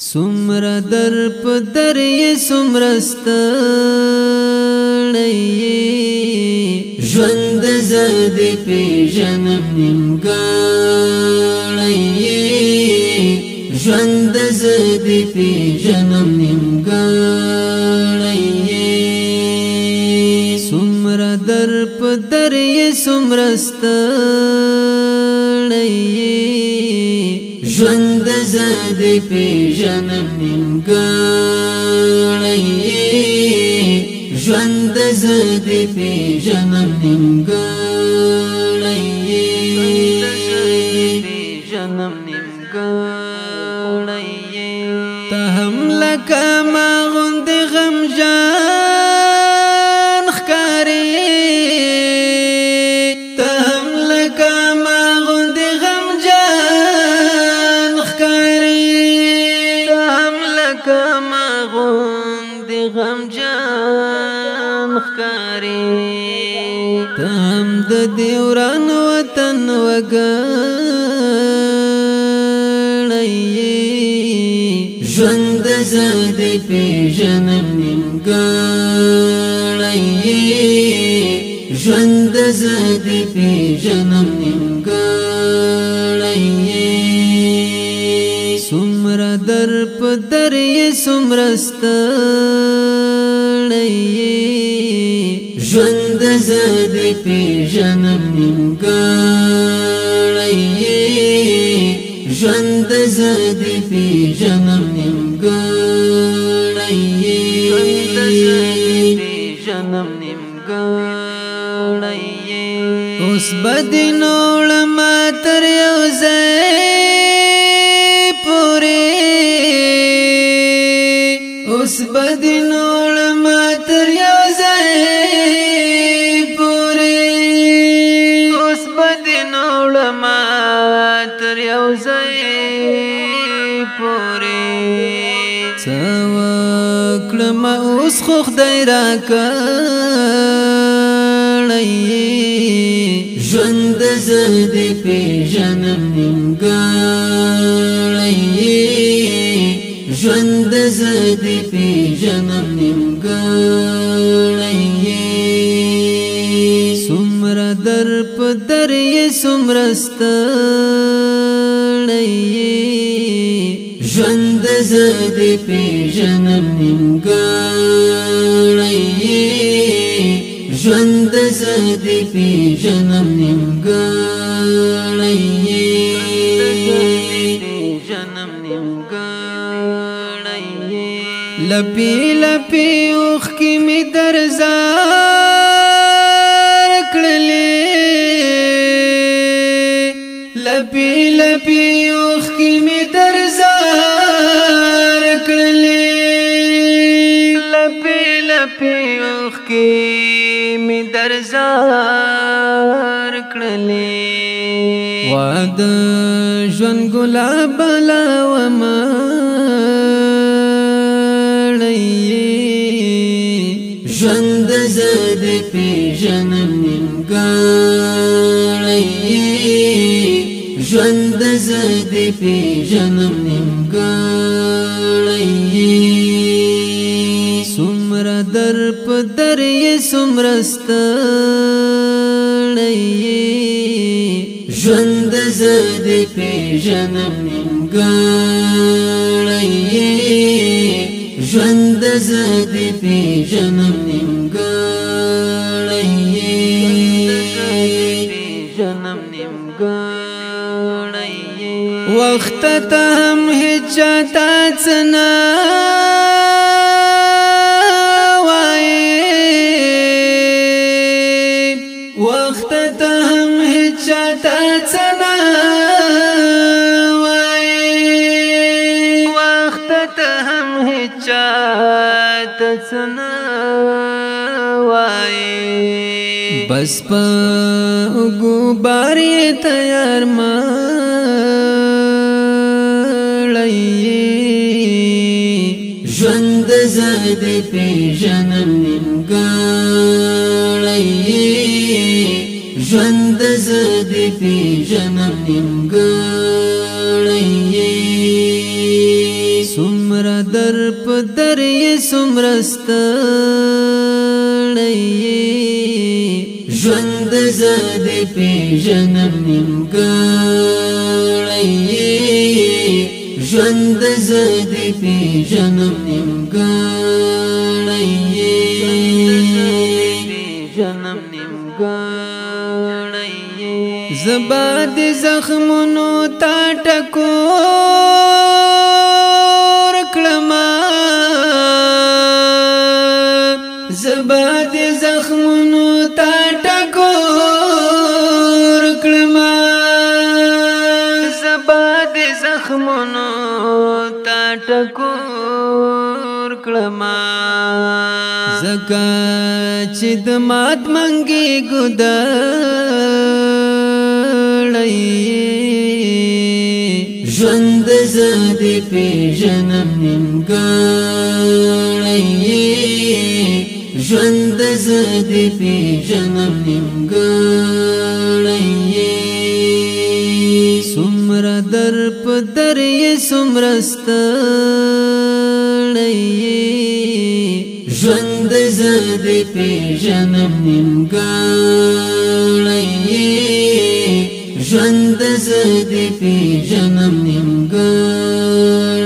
سمرا در پدر یہ سمرا ستړی ژوند زدی پی جنم نیمګړی ژوند زدی پی جنم نیمګړی سمرا در پدر یہ سمرا ستړی ژوند زدی پی جنم نیمګړی ژوند زدی پی جنم نیمګړی ته هم لکه ما غوندې غمجن ښکارې ته هم لکه ما غوندې غمجن ښکارې ته هم لکه ما غوندې غمجن ښکارې ته هم د دې وران وطن وګړی ژوند زدی پی جنم نیمګړی ژوند زدی پی جنم نیمګړی سمرا در پدر یہ سمرا ستړی ژوند زدی پی جنم نیمګړی ژوند زدی پی جنم نیمګړی اوس بدینوړ ما تر یو ځای پورې اوس بدینوړ ما تر یو ځای پورې اوس بدینوړ ما تر یو ځای پورې څه وکړم اوس خو خدای راکړی ژوند زدی پی جنم نیمګړی ژوند زدی پی جنم نیمګړی سمرا در پدر یہ سمرا ستړی ژوند زدی پی جنم نیمګړی ژوند زدی پی جنم نیمګړی لپی لپی اوښکې مې درزار کړلې لپی لپی اوښکې مې درزار کړلې لپی لپی اوښکې مې درزار کړلې واده ژوند ګلاب لاومه ژوند زدی پی جنم نیمګړی ژوند زدی پی جنم نیمګړی سمرا در پدر یہ سمرا ستړی ژوند زدی پی جنم نیمګړی ژوند زدی پی جنم نیمګړی وخت ته هم هیڅ چاته څه نه وایې وخت ته هم هیڅ چاته څه نه وایې وخت ته هم هیڅ چاته څه نه وایې بس په اوږو بار یې تیار مړی ژوند زدی پی جنم نیمګړی ژوند زدی پی جنم نیمګړی سمرا در پدر یہ سمرا ستړی ژوند زاد پی جنم نیمګړی ژوند زاد پی جنم نیمګړی جنم نیمګړی زبا د زخمونو تا ټکور کړما زبا د زخمونو تا ټکور کړما زبا د زخمونو تا ټکور کړما زکا چې د مات منګي ګدړی ژوند زاد پی جنم نیمګړی ژوند زاد پی جنم نیمګړی سمرا در پدر یہ سمرا ستړی ژوند زاد پی جنم نیمګړی ژوند زاد پی جنم نیمګړی